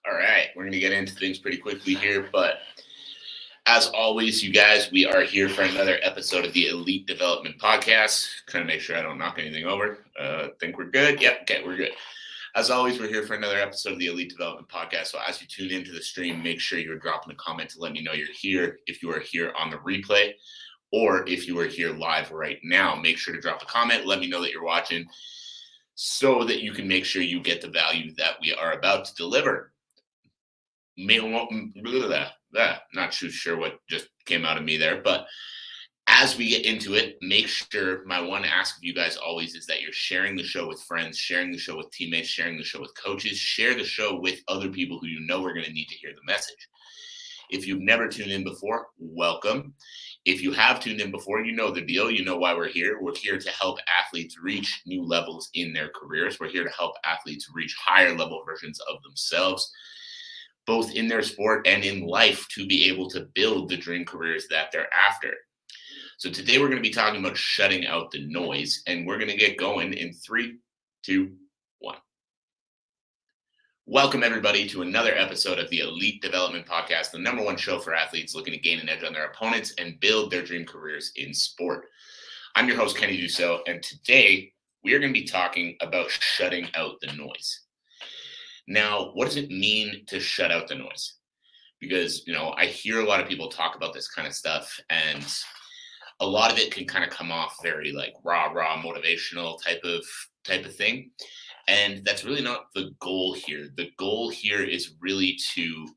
All right, we're going to get into things pretty quickly here, but as always, you guys, we are here for another episode of the Elite Development Podcast. Trying to make sure I don't knock anything over. Think we're good? Yep, okay, we're good. As always, we're here for another episode of the Elite Development Podcast. So as you tune into the stream, make sure you're dropping a comment to let me know you're here. If you are here on the replay, or if you are here live right now, make sure to drop a comment. Let me know that you're watching so that you can make sure you get the value that we are about to deliver. Not too sure what just came out of me there, but as we get into it, make sure my one ask of you guys always is that you're sharing the show with friends, sharing the show with teammates, sharing the show with coaches, share the show with other people who you know are going to need to hear the message. If you've never tuned in before, welcome. If you have tuned in before, you know the deal. You know why we're here. We're here to help athletes reach new levels in their careers. We're here to help athletes reach higher level versions of themselves, both in their sport and in life, to be able to build the dream careers that they're after. So today we're going to be talking about shutting out the noise, and we're going to get going in 3, 2, 1. Welcome everybody to another episode of the Elite Development Podcast, the number one show for athletes looking to gain an edge on their opponents and build their dream careers in sport. I'm your host, Kenny Dusseault, and today we are going to be talking about shutting out the noise. Now, what does it mean to shut out the noise? Because, I hear a lot of people talk about this kind of stuff, and a lot of it can kind of come off very like raw motivational type of thing. And that's really not the goal here. The goal here is really to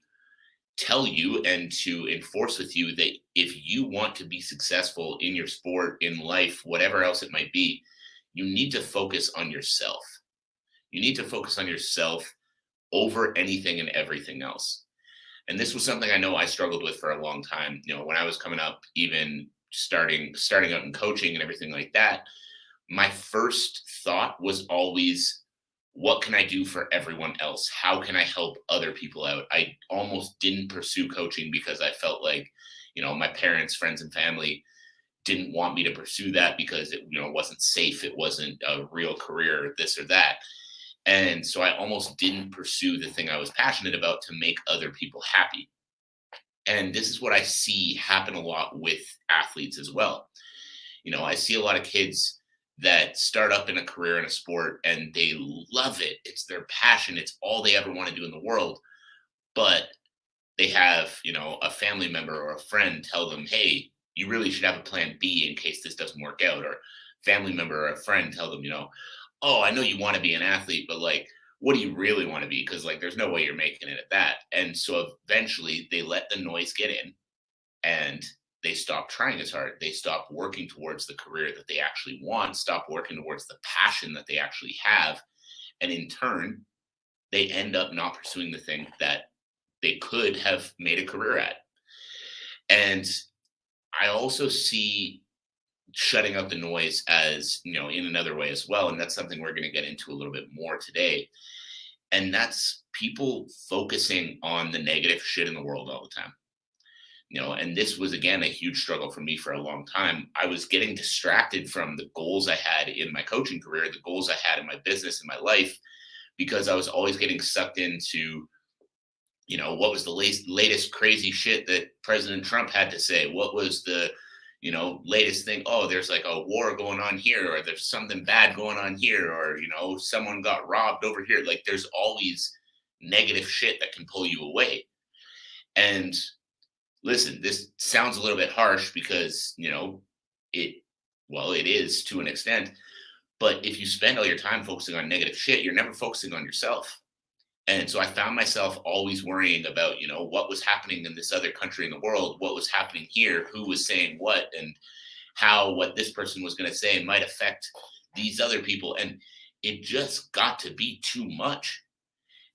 tell you and to enforce with you that if you want to be successful in your sport, in life, whatever else it might be, you need to focus on yourself. You need to focus on yourself over anything and everything else. And this was something I know I struggled with for a long time. When I was coming up, even starting out in coaching and everything like that, my first thought was always, what can I do for everyone else? How can I help other people out? I almost didn't pursue coaching because I felt like, my parents, friends, and family didn't want me to pursue that because it, wasn't safe. It wasn't a real career, this or that. And so I almost didn't pursue the thing I was passionate about to make other people happy. And this is what I see happen a lot with athletes as well. I see a lot of kids that start up in a career in a sport and they love it. It's their passion. It's all they ever want to do in the world. But they have, a family member or a friend tell them, hey, you really should have a plan B in case this doesn't work out. Or family member or a friend tell them, oh, I know you want to be an athlete, but what do you really want to be? Because there's no way you're making it at that. And so eventually they let the noise get in and they stop trying as hard. They stop working towards the career that they actually want, stop working towards the passion that they actually have. And in turn, they end up not pursuing the thing that they could have made a career at. And I also see shutting out the noise as, in another way as well. And that's something we're going to get into a little bit more today. And that's people focusing on the negative shit in the world all the time. And this was, again, a huge struggle for me for a long time. I was getting distracted from the goals I had in my coaching career, the goals I had in my business, in my life, because I was always getting sucked into, what was the latest crazy shit that President Trump had to say? What was the, latest thing? Oh, there's like a war going on here, or there's something bad going on here, or, someone got robbed over here. There's always negative shit that can pull you away. And listen, this sounds a little bit harsh because, it is to an extent, but if you spend all your time focusing on negative shit, you're never focusing on yourself. And so I found myself always worrying about, what was happening in this other country in the world, what was happening here, who was saying what, and how what this person was going to say might affect these other people. And it just got to be too much.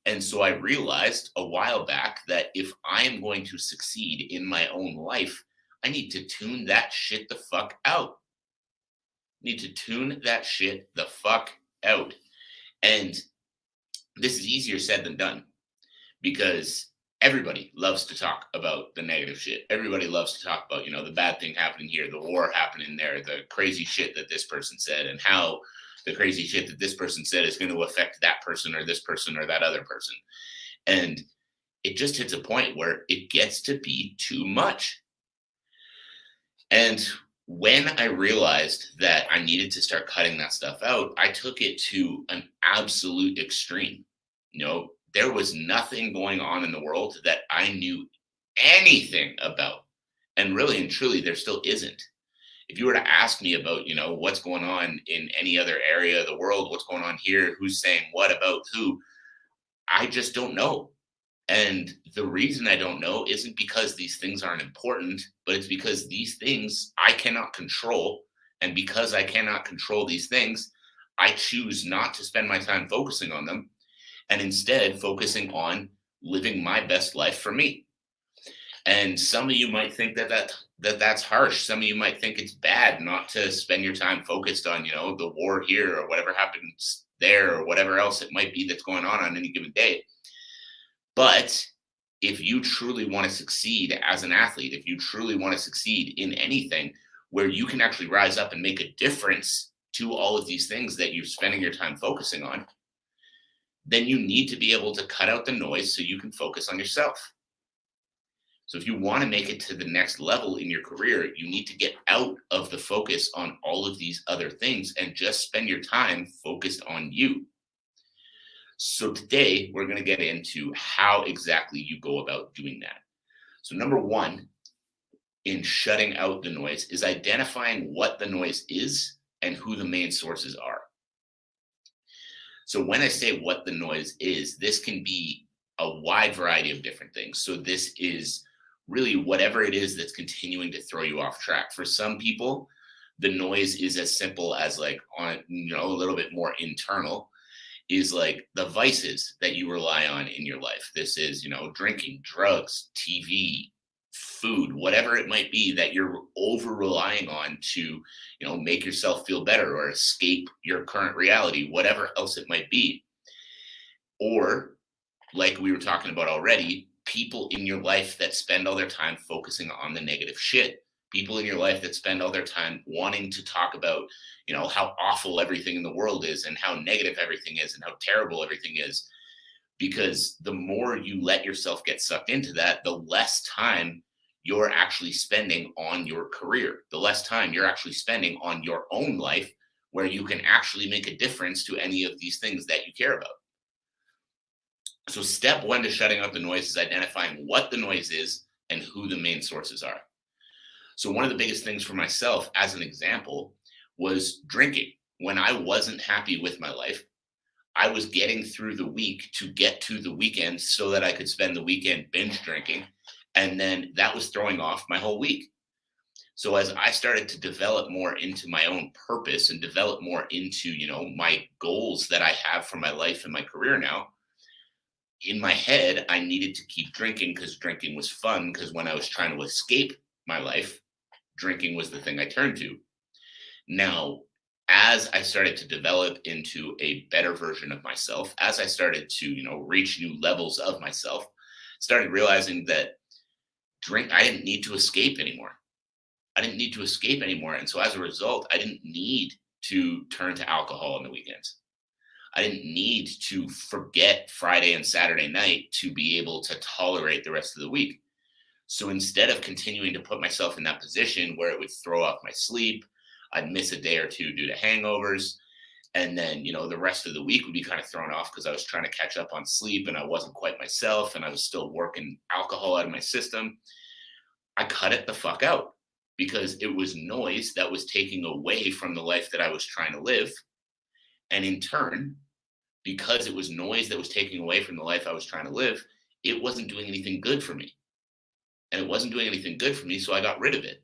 And so I realized a while back that if I am going to succeed in my own life, I need to tune that shit the fuck out. Need to tune that shit the fuck out. And this is easier said than done because everybody loves to talk about the negative shit. Everybody loves to talk about, the bad thing happening here, the war happening there, the crazy shit that this person said, and how the crazy shit that this person said is going to affect that person or this person or that other person. And it just hits a point where it gets to be too much. And when I realized that I needed to start cutting that stuff out, I took it to an absolute extreme. There was nothing going on in the world that I knew anything about. And really and truly, there still isn't. If you were to ask me about, what's going on in any other area of the world, what's going on here, who's saying what about who, I just don't know. And the reason I don't know isn't because these things aren't important, but it's because these things I cannot control. And because I cannot control these things, I choose not to spend my time focusing on them and instead focusing on living my best life for me. And some of you might think that's harsh. Some of you might think it's bad not to spend your time focused on, the war here or whatever happens there or whatever else it might be that's going on any given day. But if you truly want to succeed as an athlete, if you truly want to succeed in anything where you can actually rise up and make a difference to all of these things that you're spending your time focusing on, then you need to be able to cut out the noise so you can focus on yourself. So if you want to make it to the next level in your career, you need to get out of the focus on all of these other things and just spend your time focused on you. So today we're going to get into how exactly you go about doing that. So number one in shutting out the noise is identifying what the noise is and who the main sources are. So when I say what the noise is, this can be a wide variety of different things. So this is really whatever it is that's continuing to throw you off track. For some people, the noise is as simple as a little bit more internal, is like the vices that you rely on in your life. This is, drinking, drugs, TV, food, whatever it might be that you're over relying on to, make yourself feel better or escape your current reality, whatever else it might be. Or like we were talking about already, people in your life that spend all their time focusing on the negative shit. People in your life that spend all their time wanting to talk about, how awful everything in the world is and how negative everything is and how terrible everything is. Because the more you let yourself get sucked into that, the less time you're actually spending on your career, the less time you're actually spending on your own life where you can actually make a difference to any of these things that you care about. So step one to shutting out the noise is identifying what the noise is and who the main sources are. So one of the biggest things for myself, as an example, was drinking. When I wasn't happy with my life, I was getting through the week to get to the weekend so that I could spend the weekend binge drinking. And then that was throwing off my whole week. So as I started to develop more into my own purpose and develop more into, my goals that I have for my life and my career now, in my head, I needed to keep drinking because drinking was fun. Because when I was trying to escape my life, drinking was the thing I turned to. Now, as I started to develop into a better version of myself, as I started to, reach new levels of myself, started realizing that I didn't need to escape anymore. And so as a result, I didn't need to turn to alcohol on the weekends. I didn't need to forget Friday and Saturday night to be able to tolerate the rest of the week. So instead of continuing to put myself in that position where it would throw off my sleep, I'd miss a day or two due to hangovers. And then, the rest of the week would be kind of thrown off because I was trying to catch up on sleep and I wasn't quite myself and I was still working alcohol out of my system. I cut it the fuck out because it was noise that was taking away from the life that I was trying to live. And in turn, because it was noise that was taking away from the life I was trying to live, it wasn't doing anything good for me. And it wasn't doing anything good for me, so I got rid of it.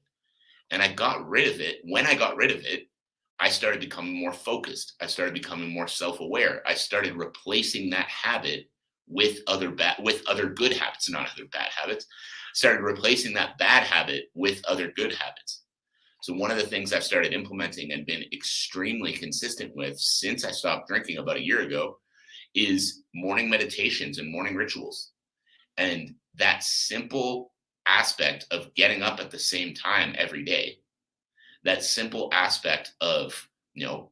And I got rid of it. When I got rid of it, I started becoming more focused. I started becoming more self-aware. I started replacing that habit with other good habits, not other bad habits. Started replacing that bad habit with other good habits. So one of the things I've started implementing and been extremely consistent with since I stopped drinking about a year ago is morning meditations and morning rituals. And that simple aspect of getting up at the same time every day, that simple aspect of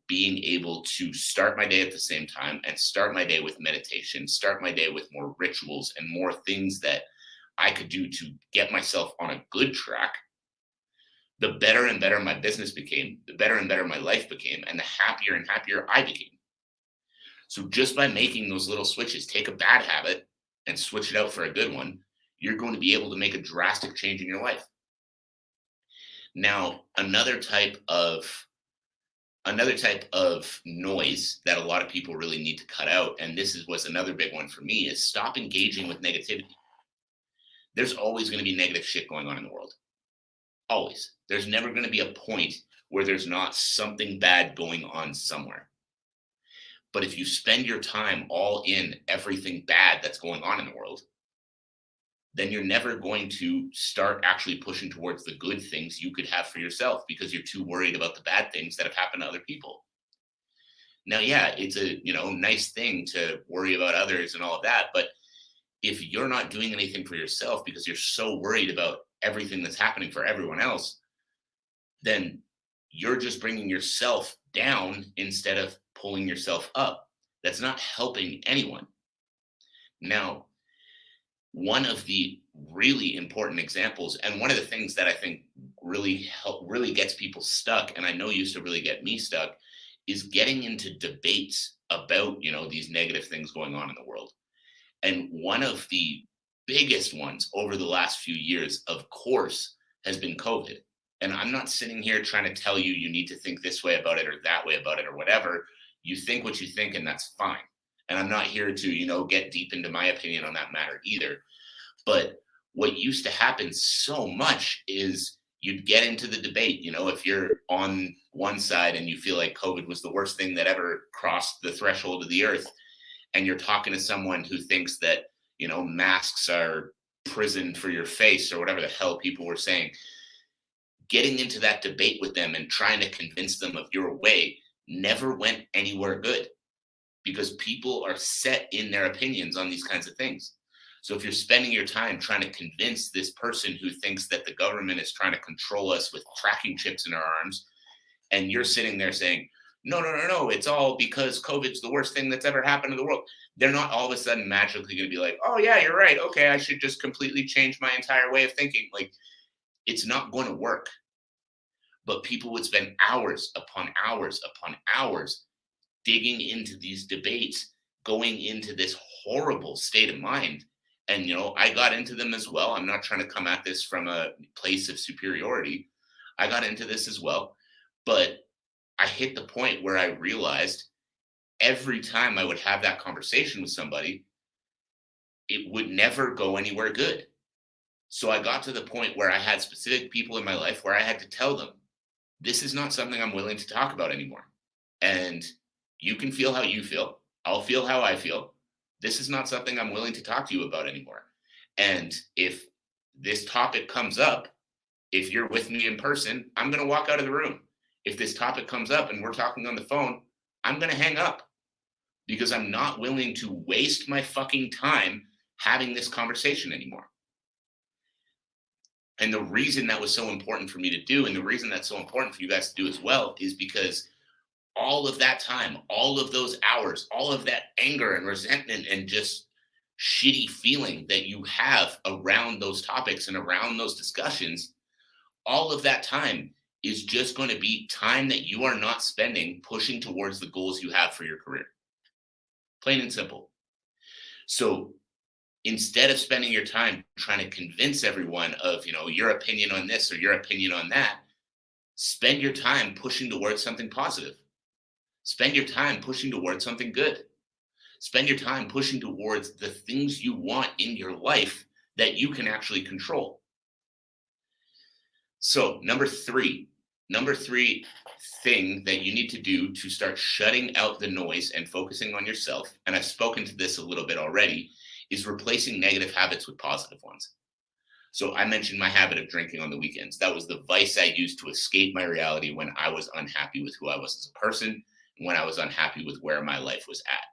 being able to start my day at the same time and start my day with meditation, start my day with more rituals and more things that I could do to get myself on a good track, the better and better my business became, the better and better my life became, and the happier and happier I became. So just by making those little switches, take a bad habit and switch it out for a good one, you're going to be able to make a drastic change in your life. Now, another type of noise that a lot of people really need to cut out, and was another big one for me, is stop engaging with negativity. There's always going to be negative shit going on in the world. Always. There's never going to be a point where there's not something bad going on somewhere. But if you spend your time all in everything bad that's going on in the world, then you're never going to start actually pushing towards the good things you could have for yourself because you're too worried about the bad things that have happened to other people. Now, yeah, it's a nice thing to worry about others and all of that, but if you're not doing anything for yourself because you're so worried about everything that's happening for everyone else, then you're just bringing yourself down instead of pulling yourself up. That's not helping anyone. Now, one of the really important examples, and one of the things that I think really gets people stuck, and I know used to really get me stuck, is getting into debates about, these negative things going on in the world. And one of the biggest ones over the last few years, of course, has been COVID. And I'm not sitting here trying to tell you need to think this way about it or that way about it or whatever. You think what you think, and that's fine. And I'm not here to, get deep into my opinion on that matter either. But what used to happen so much is you'd get into the debate, if you're on one side and you feel like COVID was the worst thing that ever crossed the threshold of the earth, and you're talking to someone who thinks that, masks are prison for your face or whatever the hell people were saying, getting into that debate with them and trying to convince them of your way never went anywhere good because people are set in their opinions on these kinds of things. So if you're spending your time trying to convince this person who thinks that the government is trying to control us with tracking chips in our arms, and you're sitting there saying, no, it's all because COVID's the worst thing that's ever happened to the world, they're not all of a sudden magically going to be like, oh yeah, you're right. Okay, I should just completely change my entire way of thinking. Like, it's not going to work. But people would spend hours upon hours upon hours digging into these debates, going into this horrible state of mind. And, I got into them as well. I'm not trying to come at this from a place of superiority. I got into this as well. But I hit the point where I realized every time I would have that conversation with somebody, it would never go anywhere good. So I got to the point where I had specific people in my life where I had to tell them, this is not something I'm willing to talk about anymore. And you can feel how you feel. I'll feel how I feel. This is not something I'm willing to talk to you about anymore. And if this topic comes up, if you're with me in person, I'm going to walk out of the room. If this topic comes up and we're talking on the phone, I'm going to hang up because I'm not willing to waste my fucking time having this conversation anymore. And the reason that was so important for me to do, and the reason that's so important for you guys to do as well, is because all of that time, all of those hours, all of that anger and resentment and just shitty feeling that you have around those topics and around those discussions, all of that time is just going to be time that you are not spending pushing towards the goals you have for your career. Plain and simple. So instead of spending your time trying to convince everyone of, your opinion on this or your opinion on that, spend your time pushing towards something positive. Spend your time pushing towards something good. Spend your time pushing towards the things you want in your life that you can actually control. So number three thing that you need to do to start shutting out the noise and focusing on yourself, and I've spoken to this a little bit already, is replacing negative habits with positive ones. So I mentioned my habit of drinking on the weekends. That was the vice I used to escape my reality when I was unhappy with who I was as a person, and when I was unhappy with where my life was at.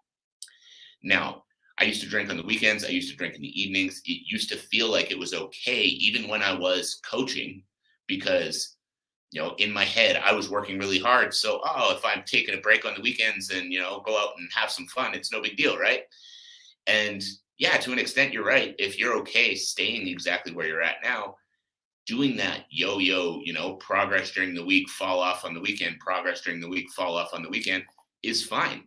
Now, I used to drink on the weekends. I used to drink in the evenings. It used to feel like it was okay, even when I was coaching, because In my head, I was working really hard. So, if I'm taking a break on the weekends and, go out and have some fun, it's no big deal, right? And yeah, to an extent, you're right. If you're okay staying exactly where you're at now, doing that yo-yo, progress during the week, fall off on the weekend, progress during the week, fall off on the weekend is fine.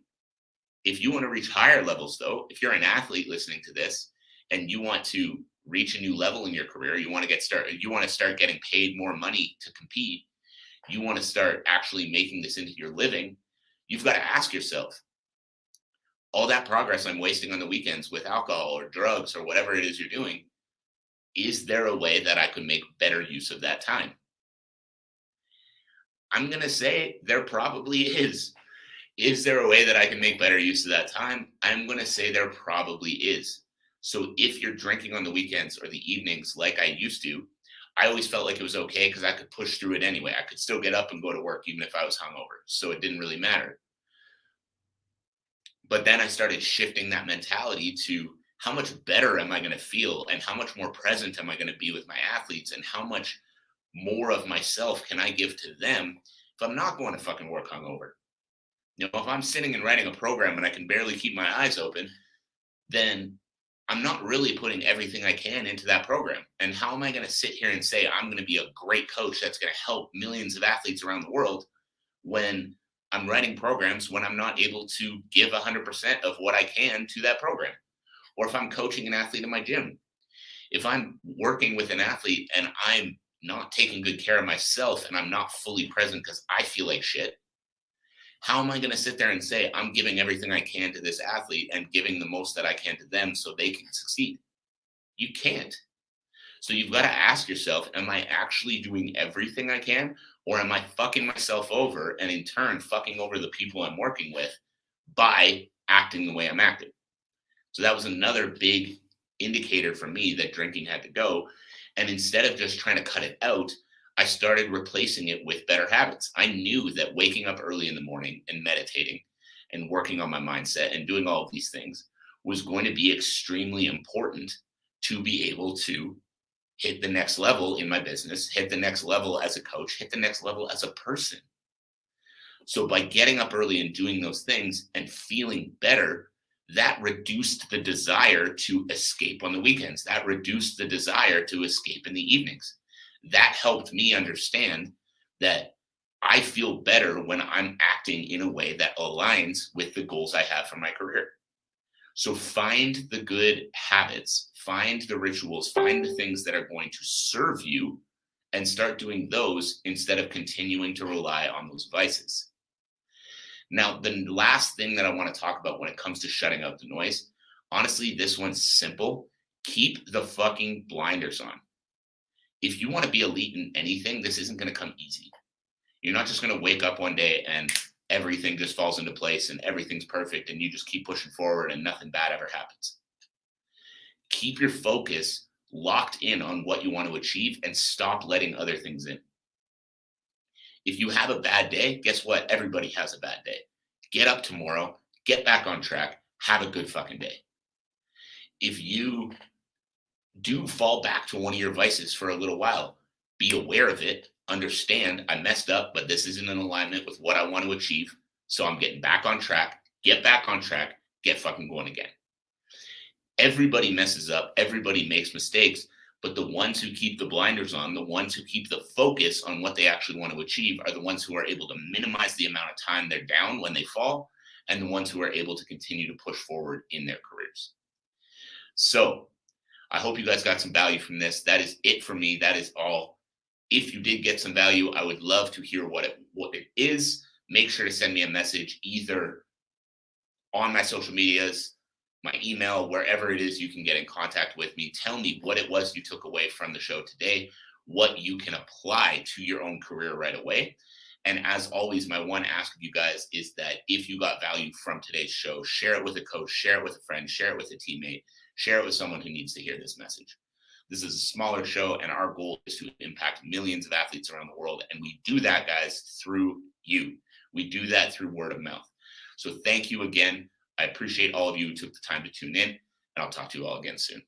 If you want to reach higher levels, though, if you're an athlete listening to this and you want to reach a new level in your career, you want to start getting paid more money to compete, you want to start actually making this into your living, you've got to ask yourself, all that progress I'm wasting on the weekends with alcohol or drugs or whatever it is you're doing, is there a way that I could make better use of that time? I'm going to say there probably is. Is there a way that I can make better use of that time? I'm going to say there probably is. So if you're drinking on the weekends or the evenings like I used to, I always felt like it was okay because I could push through it anyway. I could still get up and go to work even if I was hungover. So it didn't really matter. But then I started shifting that mentality to how much better am I going to feel and how much more present am I going to be with my athletes and how much more of myself can I give to them if I'm not going to fucking work hungover? If I'm sitting and writing a program and I can barely keep my eyes open, then I'm not really putting everything I can into that program. And how am I going to sit here and say I'm going to be a great coach that's going to help millions of athletes around the world when I'm writing programs when I'm not able to give 100% of what I can to that program? Or if I'm coaching an athlete in my gym, if I'm working with an athlete and I'm not taking good care of myself and I'm not fully present because I feel like shit, how am I going to sit there and say I'm giving everything I can to this athlete and giving the most that I can to them so they can succeed? You can't. So you've got to ask yourself, am I actually doing everything I can? Or am I fucking myself over and in turn fucking over the people I'm working with by acting the way I'm acting? So that was another big indicator for me that drinking had to go. And instead of just trying to cut it out, I started replacing it with better habits. I knew that waking up early in the morning and meditating and working on my mindset and doing all of these things was going to be extremely important to be able to hit the next level in my business, hit the next level as a coach, hit the next level as a person. So by getting up early and doing those things and feeling better, that reduced the desire to escape on the weekends. That reduced the desire to escape in the evenings. That helped me understand that I feel better when I'm acting in a way that aligns with the goals I have for my career. So find the good habits, find the rituals, find the things that are going to serve you and start doing those instead of continuing to rely on those vices. Now, the last thing that I want to talk about when it comes to shutting out the noise, honestly, this one's simple. Keep the fucking blinders on. If you want to be elite in anything, this isn't going to come easy. You're not just going to wake up one day and everything just falls into place and everything's perfect and you just keep pushing forward and nothing bad ever happens. Keep your focus locked in on what you want to achieve and stop letting other things in. If you have a bad day, guess what? Everybody has a bad day. Get up tomorrow, get back on track, have a good fucking day. If you do fall back to one of your vices for a little while, be aware of it, understand I messed up, but this isn't in alignment with what I want to achieve. So I'm getting back on track, get back on track, get fucking going again. Everybody messes up, everybody makes mistakes, but the ones who keep the blinders on, the ones who keep the focus on what they actually want to achieve are the ones who are able to minimize the amount of time they're down when they fall, and the ones who are able to continue to push forward in their careers. So I hope you guys got some value from this. That is it for me. That is all. If you did get some value, I would love to hear what it is. Make sure to send me a message either on my social medias, my email, wherever it is you can get in contact with me. Tell me what it was you took away from the show today, what you can apply to your own career right away. And as always, my one ask of you guys is that if you got value from today's show, share it with a coach, share it with a friend, share it with a teammate, share it with someone who needs to hear this message. This is a smaller show, and our goal is to impact millions of athletes around the world. And we do that, guys, through you. We do that through word of mouth. So thank you again. I appreciate all of you who took the time to tune in, and I'll talk to you all again soon.